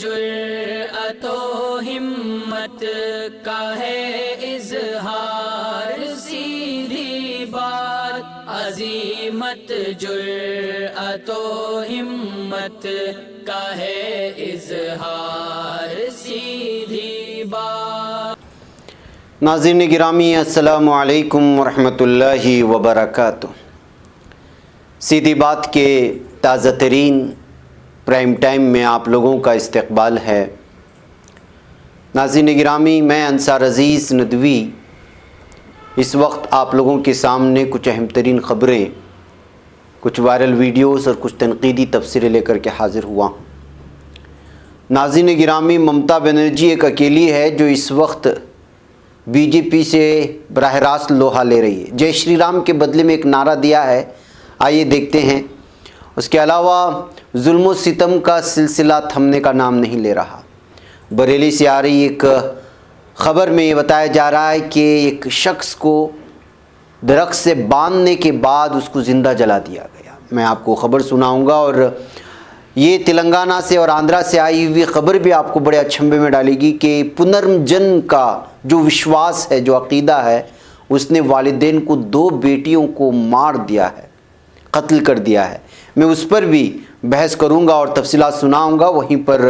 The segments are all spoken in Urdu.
جرأت و ہمت کا ہے اظہار، سیدھی بات عزیمت جرأت و ہمت کا ہے اظہار، سیدھی بات۔ ناظرین گرامی السلام علیکم ورحمۃ اللہ وبرکاتہ۔ سیدھی بات کے تازہ ترین پرائم ٹائم میں آپ لوگوں کا استقبال ہے۔ ناظرین گرامی، میں انصار عزیز ندوی اس وقت آپ لوگوں کے سامنے کچھ اہم ترین خبریں، کچھ وائرل ویڈیوز اور کچھ تنقیدی تبصرے لے کر کے حاضر ہوا ہوں۔ ناظرین گرامی، ممتا بنرجی ایک اکیلی ہے جو اس وقت بی جے پی سے براہ راست لوہا لے رہی ہے۔ جے شری رام کے بدلے میں ایک نعرہ دیا ہے، آئیے دیکھتے ہیں۔ اس کے علاوہ ظلم و ستم کا سلسلہ تھمنے کا نام نہیں لے رہا۔ بریلی سے آ رہی ایک خبر میں یہ بتایا جا رہا ہے کہ ایک شخص کو درخت سے باندھنے کے بعد اس کو زندہ جلا دیا گیا۔ میں آپ کو خبر سناؤں گا، اور یہ تلنگانہ سے اور آندھرا سے آئی ہوئی خبر بھی آپ کو بڑے اچھمبے میں ڈالے گی کہ پنرم جن کا جو وشواس ہے، جو عقیدہ ہے، اس نے والدین کو 2 بیٹیوں کو مار دیا ہے، قتل کر دیا ہے۔ میں اس پر بھی بحث کروں گا اور تفصیلات سناؤں گا۔ وہیں پر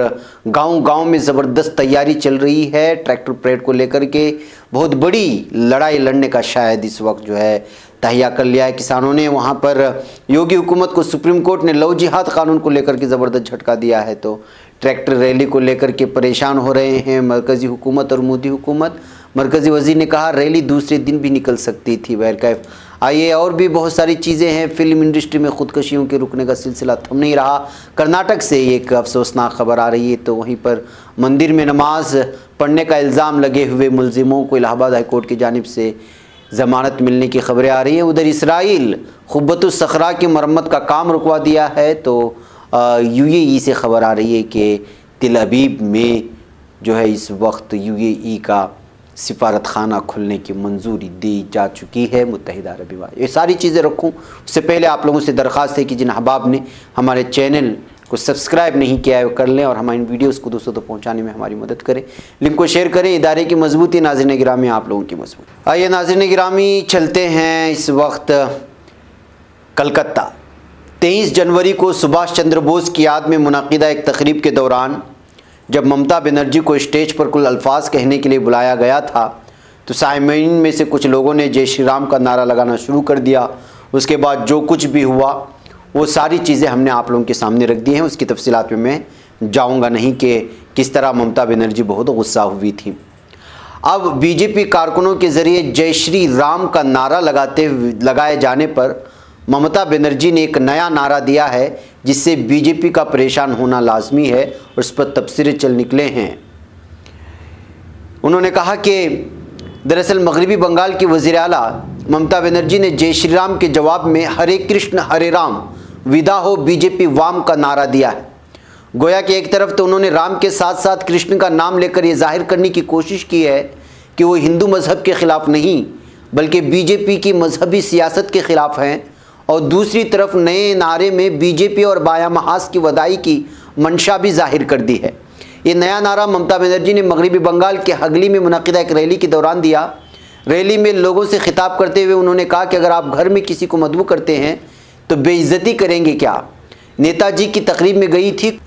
گاؤں میں زبردست تیاری چل رہی ہے ٹریکٹر پریڈ کو لے کر کے۔ بہت بڑی لڑائی لڑنے کا شاید اس وقت جو ہے تہیا کر لیا ہے کسانوں نے۔ وہاں پر یوگی حکومت کو سپریم کورٹ نے لو جہاد قانون کو لے کر کے زبردست جھٹکا دیا ہے، تو ٹریکٹر ریلی کو لے کر کے پریشان ہو رہے ہیں مرکزی حکومت اور مودی حکومت۔ مرکزی وزیر نے کہا ریلی دوسرے دن بھی نکل سکتی تھی۔ بہرکیف آئیے، اور بھی بہت ساری چیزیں ہیں۔ فلم انڈسٹری میں خودکشیوں کے رکنے کا سلسلہ تھم نہیں رہا۔ کرناٹک سے ایک افسوسناک خبر آ رہی ہے، تو وہیں پر مندر میں نماز پڑھنے کا الزام لگے ہوئے ملزموں کو الہ آباد ہائی کورٹ کی جانب سے ضمانت ملنے کی خبریں آ رہی ہیں۔ ادھر اسرائیل قبۃ الصخرہ کی مرمت کا کام رکوا دیا ہے، تو یو اے ای سے خبر آ رہی ہے کہ تل ابیب میں جو ہے اس وقت یو اے ای کا سفارت خانہ کھلنے کی منظوری دی جا چکی ہے متحدہ عرب امارات۔ یہ ساری چیزیں رکھوں اس سے پہلے آپ لوگوں سے درخواست ہے کہ جن احباب نے ہمارے چینل کو سبسکرائب نہیں کیا ہے وہ کر لیں، اور ہماری ویڈیوز کو دوستوں تک پہنچانے میں ہماری مدد کریں۔ لنک کو شیئر کریں۔ ادارے کی مضبوطی ناظرین گرامی آپ لوگوں کی مضبوطی۔ آئیے ناظرین گرامی، چلتے ہیں اس وقت کلکتہ۔ 23 جنوری کو سبھاش چندر بوس کی یاد میں منعقدہ ایک تقریب کے دوران جب ممتا بنرجی کو اسٹیج پر کچھ الفاظ کہنے کے لیے بلایا گیا تھا، تو سامعین میں سے کچھ لوگوں نے جے شری رام کا نعرہ لگانا شروع کر دیا۔ اس کے بعد جو کچھ بھی ہوا وہ ساری چیزیں ہم نے آپ لوگوں کے سامنے رکھ دی ہیں۔ اس کی تفصیلات میں جاؤں گا نہیں کہ کس طرح ممتا بنرجی بہت غصہ ہوئی تھی۔ اب بی جے پی کارکنوں کے ذریعے جے شری رام کا نعرہ لگائے جانے پر ممتا بنرجی نے ایک نیا نعرہ دیا ہے جس سے بی جے پی کا پریشان ہونا لازمی ہے، اور اس پر تبصرے چل نکلے ہیں۔ انہوں نے کہا کہ دراصل مغربی بنگال کی وزیر اعلیٰ ممتا بنرجی نے جے شری رام کے جواب میں ہرے کرشن ہرے رام ودا ہو بی جے پی وام کا نعرہ دیا ہے۔ گویا کہ ایک طرف تو انہوں نے رام کے ساتھ ساتھ کرشن کا نام لے کر یہ ظاہر کرنے کی کوشش کی ہے کہ وہ ہندو مذہب کے خلاف نہیں بلکہ بی جے پی کی مذہبی سیاست کے خلاف ہیں، اور دوسری طرف نئے نعرے میں بی جے پی اور بایاں محاذ کی وداعی کی منشا بھی ظاہر کر دی ہے۔ یہ نیا نعرہ ممتا بنرجی نے مغربی بنگال کے ہگلی میں منعقدہ ایک ریلی کے دوران دیا۔ ریلی میں لوگوں سے خطاب کرتے ہوئے انہوں نے کہا کہ اگر آپ گھر میں کسی کو مدعو کرتے ہیں تو بے عزتی کریں گے کیا؟ نیتا جی کی تقریب میں گئی تھی،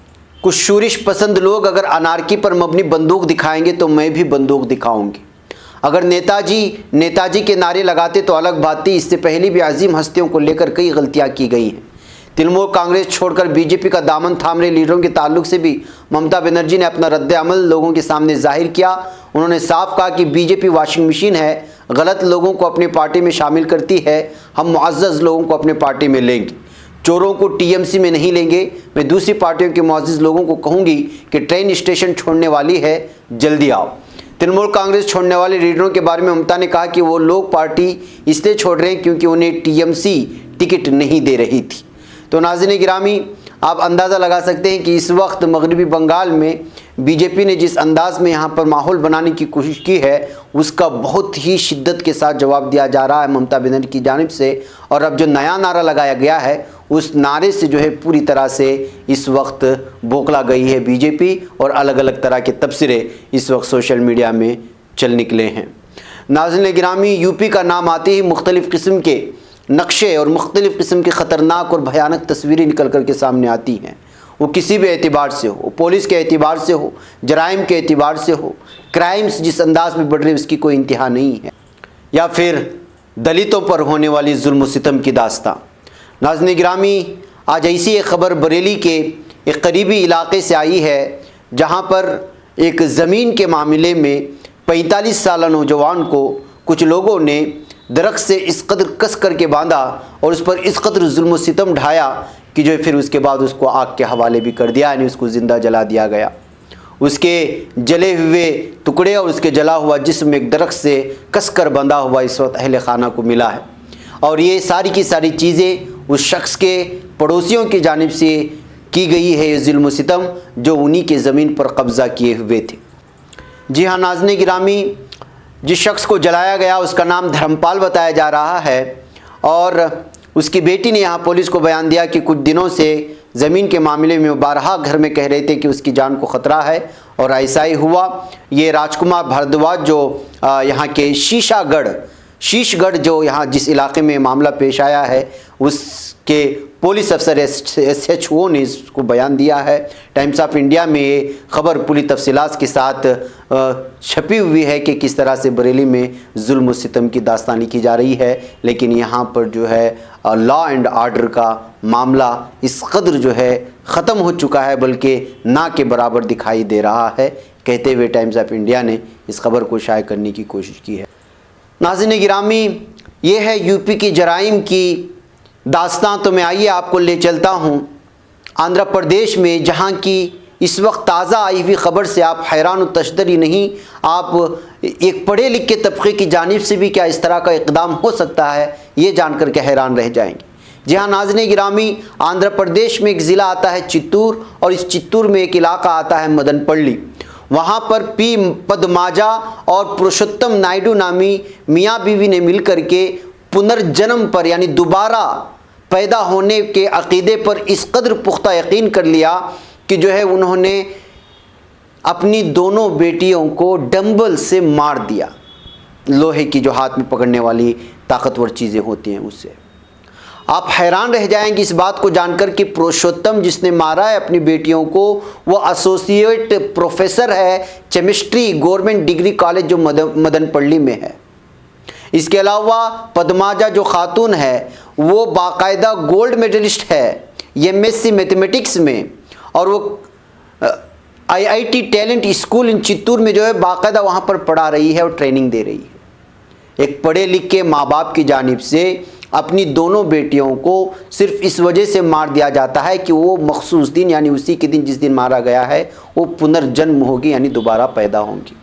کچھ شورش پسند لوگ اگر انارکی پر مبنی بندوق دکھائیں گے تو میں بھی بندوق دکھاؤں گی۔ اگر نیتا جی کے نعرے لگاتے تو الگ بات تھی، اس سے پہلے بھی عظیم ہستیوں کو لے کر کئی غلطیاں کی گئی ہیں۔ ترنمول کانگریس چھوڑ کر بی جے پی کا دامن تھام رہے لیڈروں کے تعلق سے بھی ممتا بنرجی نے اپنا رد عمل لوگوں کے سامنے ظاہر کیا۔ انہوں نے صاف کہا کہ بی جے پی واشنگ مشین ہے، غلط لوگوں کو اپنی پارٹی میں شامل کرتی ہے، ہم معزز لوگوں کو اپنے پارٹی میں لیں گے، چوروں کو ٹی ایم سی میں نہیں لیں گے۔ میں دوسری پارٹیوں کے معزز لوگوں کو کہوں گی کہ ٹرین اسٹیشن چھوڑنے والی ہے، جلدی آؤ۔ ترنمول کانگریس چھوڑنے والے لیڈروں کے بارے میں ممتا نے کہا کہ وہ لوگ پارٹی اس لیے چھوڑ رہے ہیں کیونکہ انہیں ٹی ایم سی ٹکٹ نہیں دے رہی تھی۔ تو ناظرین گرامی، آپ اندازہ لگا سکتے ہیں کہ اس وقت مغربی بنگال میں بی جے پی نے جس انداز میں یہاں پر ماحول بنانے کی کوشش کی ہے اس کا بہت ہی شدت کے ساتھ جواب دیا جا رہا ہے ممتا بنرجی کی جانب سے، اور اب جو نیا نعرہ لگایا گیا ہے اس نعرے سے جو ہے پوری طرح سے اس وقت بوکلا گئی ہے بی جے پی، اور الگ الگ طرح کے تبصرے اس وقت سوشل میڈیا میں چل نکلے ہیں۔ ناظرین گرامی، یو پی کا نام آتے ہی مختلف قسم کے نقشے اور مختلف قسم کی خطرناک اور بھیانک تصویریں نکل کر کے سامنے آتی ہیں، وہ کسی بھی اعتبار سے ہو، پولیس کے اعتبار سے ہو، جرائم کے اعتبار سے ہو، کرائمز جس انداز میں بڑھ رہے اس کی کوئی انتہا نہیں ہے، یا پھر دلتوں پر ہونے والی ظلم و ستم کی داستاں۔ ناظرین گرامی، آج ایسی ایک خبر بریلی کے ایک قریبی علاقے سے آئی ہے، جہاں پر ایک زمین کے معاملے میں 45 سالہ نوجوان کو کچھ لوگوں نے درخت سے اس قدر کس کر کے باندھا اور اس پر اس قدر ظلم و ستم ڈھایا کہ جو پھر اس کے بعد اس کو آگ کے حوالے بھی کر دیا، یعنی اس کو زندہ جلا دیا گیا۔ اس کے جلے ہوئے ٹکڑے اور اس کے جلا ہوا جسم ایک درخت سے کس کر بندھا ہوا اس وقت اہل خانہ کو ملا ہے، اور یہ ساری کی ساری چیزیں اس شخص کے پڑوسیوں کی جانب سے کی گئی ہے، یہ ظلم و ستم جو انہی کے زمین پر قبضہ کیے ہوئے تھے۔ جی ہاں ناظرین گرامی، جس شخص کو جلایا گیا اس کا نام دھرمپال بتایا جا رہا ہے، اور اس کی بیٹی نے یہاں پولیس کو بیان دیا کہ کچھ دنوں سے زمین کے معاملے میں وہ بارہا گھر میں کہہ رہے تھے کہ اس کی جان کو خطرہ ہے، اور ایسا ہی ہوا۔ یہ راج کمار بھردواج جو یہاں کے شیش گڑھ جو یہاں جس علاقے میں معاملہ پیش آیا ہے، اس کے پولیس افسر ایس ایچ او نے اس کو بیان دیا ہے۔ ٹائمز آف انڈیا میں یہ خبر پوری تفصیلات کے ساتھ چھپی ہوئی ہے کہ کس طرح سے بریلی میں ظلم و ستم کی داستان لکھی جا رہی ہے، لیکن یہاں پر جو ہے لا اینڈ آرڈر کا معاملہ اس قدر جو ہے ختم ہو چکا ہے، بلکہ نہ کے برابر دکھائی دے رہا ہے، کہتے ہوئے ٹائمز آف انڈیا نے اس خبر کو شائع کرنے کی کوشش کی ہے۔ ناظرین گرامی، یہ ہے یو پی کی جرائم کی داستان، تو میں آئیے آپ کو لے چلتا ہوں آندھرا پردیش میں، جہاں کی اس وقت تازہ آئی ہوئی خبر سے آپ حیران و تشدری نہیں، آپ ایک پڑھے لکھے طبقے کی جانب سے بھی کیا اس طرح کا اقدام ہو سکتا ہے یہ جان کر کے حیران رہ جائیں گے۔ جی ہاں ناظرین گرامی، آندھرا پردیش میں ایک ضلع آتا ہے چتور، اور اس چتور میں ایک علاقہ آتا ہے مدن پلی۔ وہاں پر پی پدماجا اور پروشوتم نائیڈو نامی میاں بیوی نے مل کر کے پنرجنم پر، یعنی دوبارہ پیدا ہونے کے عقیدے پر اس قدر پختہ یقین کر لیا کہ جو ہے انہوں نے اپنی دونوں بیٹیوں کو ڈمبل سے مار دیا، لوہے کی جو ہاتھ میں پکڑنے والی طاقتور چیزیں ہوتی ہیں اس سے۔ آپ حیران رہ جائیں گے اس بات کو جان کر کہ پروشوتم جس نے مارا ہے اپنی بیٹیوں کو، وہ ایسوسیٹ پروفیسر ہے کیمسٹری گورنمنٹ ڈگری کالج جو مدن پلی میں ہے۔ اس کے علاوہ پدماجا جو خاتون ہے وہ باقاعدہ گولڈ میڈلسٹ ہے MSc میتھمیٹکس میں، اور وہ IIT ٹیلنٹ اسکول ان چتور میں جو ہے باقاعدہ وہاں پر پڑھا رہی ہے اور ٹریننگ دے رہی ہے۔ ایک پڑھے لکھے ماں باپ کی جانب سے اپنی دونوں بیٹیوں کو صرف اس وجہ سے مار دیا جاتا ہے کہ وہ مخصوص دن، یعنی اسی کے دن جس دن مارا گیا ہے، وہ پنرجنم ہوگی، یعنی دوبارہ پیدا ہوں گی۔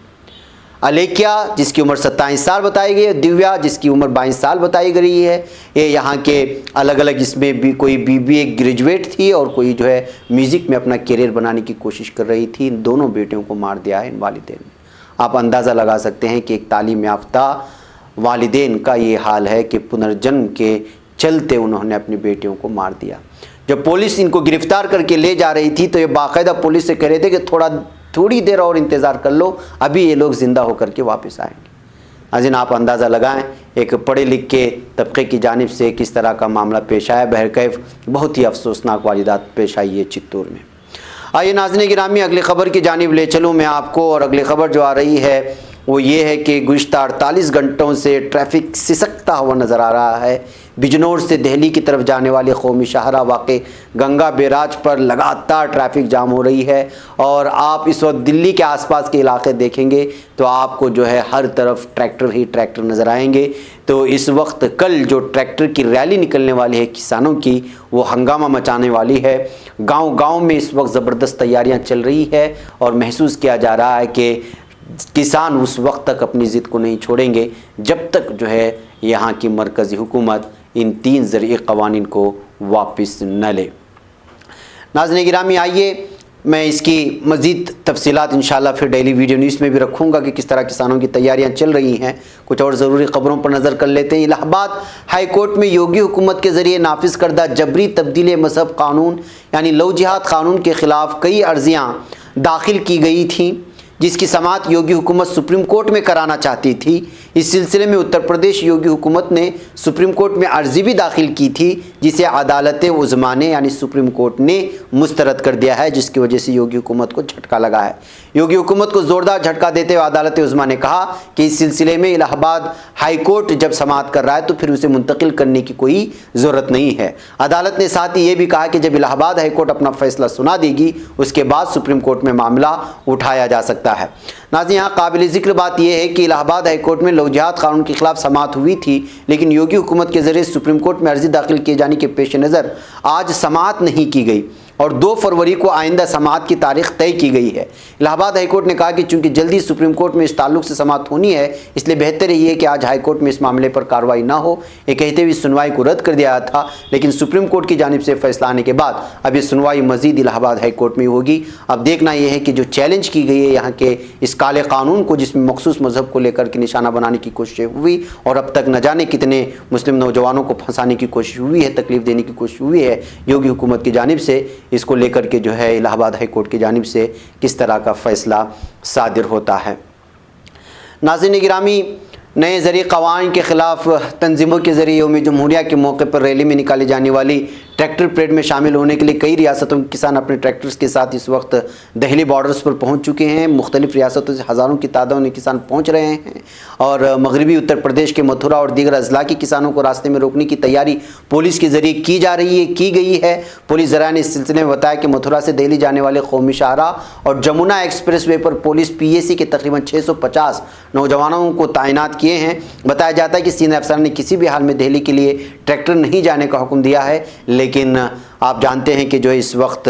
الیکیا جس کی عمر 27 سال بتائی گئی ہے، دیویا جس کی عمر 22 سال بتائی گئی ہے، یہ یہاں کے الگ الگ اس میں بھی کوئی BBA گریجویٹ تھی اور کوئی جو ہے میوزک میں اپنا کیریئر بنانے کی کوشش کر رہی تھی۔ ان دونوں بیٹیوں کو مار دیا ہے ان والدین نے۔ آپ اندازہ لگا سکتے ہیں کہ ایک تعلیم یافتہ والدین کا یہ حال ہے کہ پنرجنم کے چلتے انہوں نے اپنی بیٹیوں کو مار دیا۔ جب پولیس ان کو گرفتار کر کے لے جا رہی تھی تو یہ باقاعدہ پولیس سے کہہ رہے تھے کہ تھوڑی دیر اور انتظار کر لو، ابھی یہ لوگ زندہ ہو کر کے واپس آئیں گے۔ ناظرین آپ اندازہ لگائیں ایک پڑھے لکھے طبقے کی جانب سے کس طرح کا معاملہ پیش آیا، بہرکیف بہت ہی افسوسناک واردات پیش آئی ہے چتور میں۔ آئیے ناظرین گرامی اگلی خبر کی جانب لے چلوں میں آپ کو، اور اگلی خبر جو آ رہی ہے وہ یہ ہے کہ گزشتہ 48 گھنٹوں سے ٹریفک سسکتا ہوا نظر آ رہا ہے۔ بجنور سے دہلی کی طرف جانے والی قومی شاہراہ واقع گنگا بیراج پر لگاتار ٹریفک جام ہو رہی ہے، اور آپ اس وقت دلی کے آس پاس کے علاقے دیکھیں گے تو آپ کو جو ہے ہر طرف ٹریکٹر ہی ٹریکٹر نظر آئیں گے۔ تو اس وقت کل جو ٹریکٹر کی ریلی نکلنے والی ہے کسانوں کی، وہ ہنگامہ مچانے والی ہے۔ گاؤں گاؤں میں اس وقت زبردست تیاریاں چل رہی ہے، اور محسوس کیا جا رہا ہے کہ کسان اس وقت تک اپنی ضد کو نہیں چھوڑیں گے جب تک جو ہے یہاں کی مرکزی حکومت ان 3 زرعی قوانین کو واپس نہ لے۔ ناظرین گرامی آئیے میں اس کی مزید تفصیلات انشاءاللہ پھر ڈیلی ویڈیو نیوز میں بھی رکھوں گا کہ کس طرح کسانوں کی تیاریاں چل رہی ہیں۔ کچھ اور ضروری خبروں پر نظر کر لیتے ہیں۔ الہ آباد ہائی کورٹ میں یوگی حکومت کے ذریعے نافذ کردہ جبری تبدیل مذہب قانون یعنی لو جہاد قانون کے خلاف کئی عرضیاں داخل کی گئی تھیں، جس کی سماعت یوگی حکومت سپریم کورٹ میں کرانا چاہتی تھی۔ اس سلسلے میں اتر پردیش یوگی حکومت نے سپریم کورٹ میں عرضی بھی داخل کی تھی، جسے عدالت عظمیٰ نے یعنی سپریم کورٹ نے مسترد کر دیا ہے، جس کی وجہ سے یوگی حکومت کو جھٹکا لگا ہے۔ یوگی حکومت کو زوردار جھٹکا دیتے ہوئے عدالت عظمیٰ نے کہا کہ اس سلسلے میں الہ آباد ہائی کورٹ جب سماعت کر رہا ہے تو پھر اسے منتقل کرنے کی کوئی ضرورت نہیں ہے۔ عدالت نے ساتھ ہی یہ بھی کہا کہ جب الہ آباد ہائی کورٹ اپنا فیصلہ سنا دے گی اس کے بعد سپریم کورٹ میں معاملہ اٹھایا جا سکتا ہے۔ ناظرین، یہاں قابل ذکر بات یہ ہے کہ الہ آباد ہائی کورٹ میں لو جہاد قانون کے خلاف سماعت ہوئی تھی، لیکن یوگی حکومت کے ذریعے سپریم کورٹ میں عرضی داخل کیے جانے کے پیش نظر آج سماعت نہیں کی گئی اور 2 فروری کو آئندہ سماعت کی تاریخ طے کی گئی ہے۔ الہ آباد ہائی کورٹ نے کہا کہ چونکہ جلدی سپریم کورٹ میں اس تعلق سے سماعت ہونی ہے، اس لیے بہتر یہ ہے کہ آج ہائی کورٹ میں اس معاملے پر کارروائی نہ ہو۔ یہ کہتے ہوئے سنوائی کو رد کر دیا تھا، لیکن سپریم کورٹ کی جانب سے فیصلہ آنے کے بعد اب یہ سنوائی مزید الہ آباد ہائی کورٹ میں ہوگی۔ اب دیکھنا یہ ہے کہ جو چیلنج کی گئی ہے یہاں کے اس کالے قانون کو، جس میں مخصوص مذہب کو لے کر کے نشانہ بنانے کی کوشش ہوئی اور اب تک نہ جانے کتنے مسلم نوجوانوں کو پھنسانے کی کوشش ہوئی ہے، تکلیف دینے کی کوشش ہوئی ہے یوگی حکومت کی جانب سے، اس کو لے کر کے جو ہے الہ آباد ہائی کورٹ کی جانب سے کس طرح کا فیصلہ صادر ہوتا ہے۔ ناظرین گرامی، نئے زرعی قوانین کے خلاف تنظیموں کے ذریعے یوم جمہوریہ کے موقع پر ریلی میں نکالی جانے والی ٹریکٹر پریڈ میں شامل ہونے کے لیے کئی ریاستوں کے کسان اپنے ٹریکٹرز کے ساتھ اس وقت دہلی بارڈرز پر پہنچ چکے ہیں۔ مختلف ریاستوں سے ہزاروں کی تعداد میں کسان پہنچ رہے ہیں اور مغربی اتر پردیش کے متھرا اور دیگر اضلاع کے کسانوں کو راستے میں روکنے کی تیاری پولیس کے ذریعے کی گئی ہے۔ پولیس ذرائع نے اس سلسلے میں بتایا کہ متھرا سے دہلی جانے والے قومی شاہراہ اور جمنا ایکسپریس وے پر پولیس PAC کے تقریباً 650 نوجوانوں کو تعینات کیے ہیں۔ بتایا جاتا ہے کہ سینئر افسران نے کسی بھی حال میں دہلی کے لیے ٹریکٹر نہیں جانے کا حکم دیا ہے، لیکن آپ جانتے ہیں کہ جو اس وقت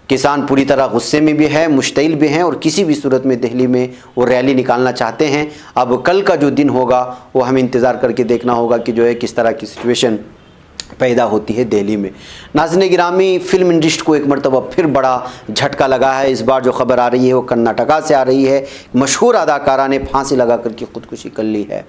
کسان پوری طرح غصے میں بھی ہے، مشتعل بھی ہیں اور کسی بھی صورت میں دہلی میں وہ ریلی نکالنا چاہتے ہیں۔ اب کل کا جو دن ہوگا وہ ہمیں انتظار کر کے دیکھنا ہوگا کہ جو ہے کس طرح کی سچویشن پیدا ہوتی ہے دہلی میں۔ ناظرین گرامی، فلم انڈسٹری کو ایک مرتبہ پھر بڑا جھٹکا لگا ہے۔ اس بار جو خبر آ رہی ہے وہ کرناٹکا سے آ رہی ہے۔ مشہور اداکارہ نے پھانسی لگا کر کے خودکشی کر لی ہے۔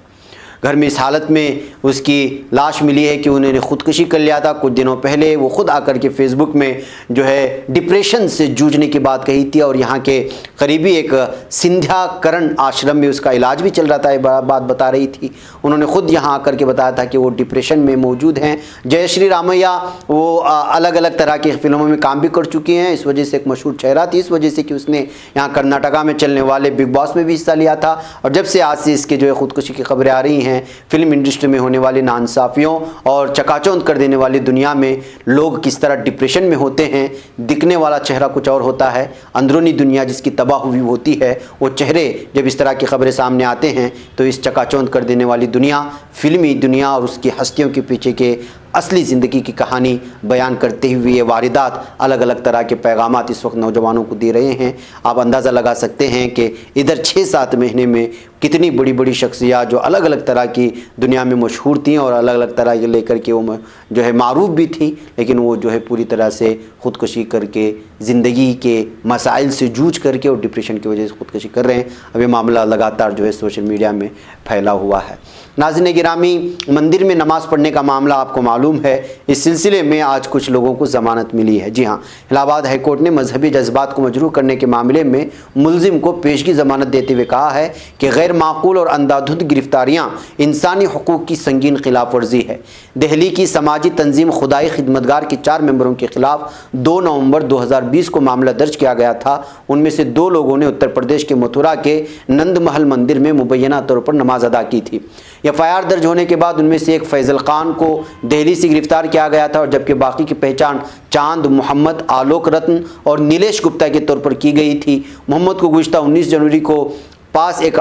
گھر میں اس حالت میں اس کی لاش ملی ہے کہ انہوں نے خودکشی کر لیا تھا۔ کچھ دنوں پہلے وہ خود آ کر کے فیس بک میں جو ہے ڈپریشن سے جوجھنے کی بات کہی تھی اور یہاں کے قریبی ایک سندھیا کرن آشرم میں اس کا علاج بھی چل رہا تھا، یہ بات بتا رہی تھی۔ انہوں نے خود یہاں آ کر کے بتایا تھا کہ وہ ڈپریشن میں موجود ہیں۔ جے شری رامیہ وہ الگ الگ طرح کی فلموں میں کام بھی کر چکی ہیں، اس وجہ سے ایک مشہور چہرہ تھی، اس وجہ سے کہ اس نے یہاں کرناٹکا میں چلنے والے بگ باس میں بھی حصہ لیا تھا۔ اور جب سے آج سے اس کے جو ہے خودکشی کی خبریں آ رہی ہیں، فلم انڈسٹری میں ہونے والی ناانصافیوں اور چکا چوند کر دینے والی دنیا میں لوگ کس طرح ڈپریشن میں ہوتے ہیں، دکھنے والا چہرہ کچھ اور ہوتا ہے، اندرونی دنیا جس کی تباہ ہوئی ہوتی ہے، وہ چہرے جب اس طرح کی خبریں سامنے آتے ہیں تو اس چکا چوند کر دینے والی دنیا، فلمی دنیا اور اس کی ہستیوں کے پیچھے کے اصلی زندگی کی کہانی بیان کرتے ہوئے یہ واردات الگ الگ طرح کے پیغامات اس وقت نوجوانوں کو دے رہے ہیں۔ آپ اندازہ لگا سکتے ہیں کہ ادھر 6-7 مہینے میں کتنی بڑی بڑی شخصیات جو الگ الگ طرح کی دنیا میں مشہور تھیں اور الگ الگ طرح کے لے کر کے وہ جو ہے معروف بھی تھیں، لیکن وہ جو ہے پوری طرح سے خودکشی کر کے زندگی کے مسائل سے جوجھ کر کے اور ڈپریشن کی وجہ سے خودکشی کر رہے ہیں۔ اب یہ معاملہ لگاتار جو ہے سوشل میڈیا میں پھیلا ہوا ہے۔ ناظرین گرامی، مندر میں نماز پڑھنے کا معاملہ آپ کو معلوم ہے، اس سلسلے میں آج کچھ لوگوں کو ضمانت ملی ہے۔ جی ہاں، الہ آباد ہائی کورٹ نے مذہبی جذبات کو مجروح کرنے کے معاملے میں ملزم کو پیشگی ضمانت دیتے ہوئے کہا ہے کہ غیر معقول اور اندھادھند گرفتاریاں انسانی حقوق کی سنگین خلاف ورزی ہے۔ دہلی کی سماجی تنظیم خدائی خدمتگار کے 4 ممبروں کے خلاف 2 نومبر 2020 کو معاملہ درج کیا گیا تھا۔ ان میں سے 2 لوگوں نے اتر پردیش کے متھرا کے نند محل مندر میں مبینہ طور پر نماز ادا کی تھی۔ FIR درج ہونے کے بعد ان میں سے ایک فیضل خان کو دہلی سے گرفتار کیا گیا تھا اور جبکہ باقی کی پہچان چاند محمد، آلوک رتن اور نیلیش گپتا کے طور پر کی گئی تھی۔ محمد کو گزشتہ 19 جنوری کو پاس ایک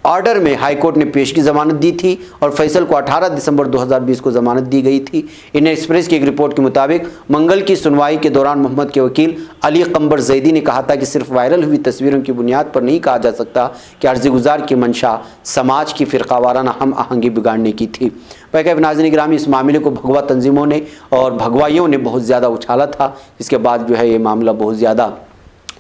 آرڈر میں ہائی کورٹ نے پیشگی ضمانت دی تھی اور فیصل کو 18 دسمبر 2020 کو ضمانت دی گئی تھی۔ انڈین ایکسپریس کی ایک رپورٹ کے مطابق منگل کی سنوائی کے دوران محمد کے وکیل علی قمبر زیدی نے کہا تھا کہ صرف وائرل ہوئی تصویروں کی بنیاد پر نہیں کہا جا سکتا کہ عرضی گزار کی منشا سماج کی فرقہ وارانہ ہم آہنگی بگاڑنے کی تھی۔ ناظرین گرامی، اس معاملے کو بھگوا تنظیموں نے اور بھگوائیوں نے بہت زیادہ اچھالا تھا، اس کے بعد جو ہے یہ معاملہ بہت زیادہ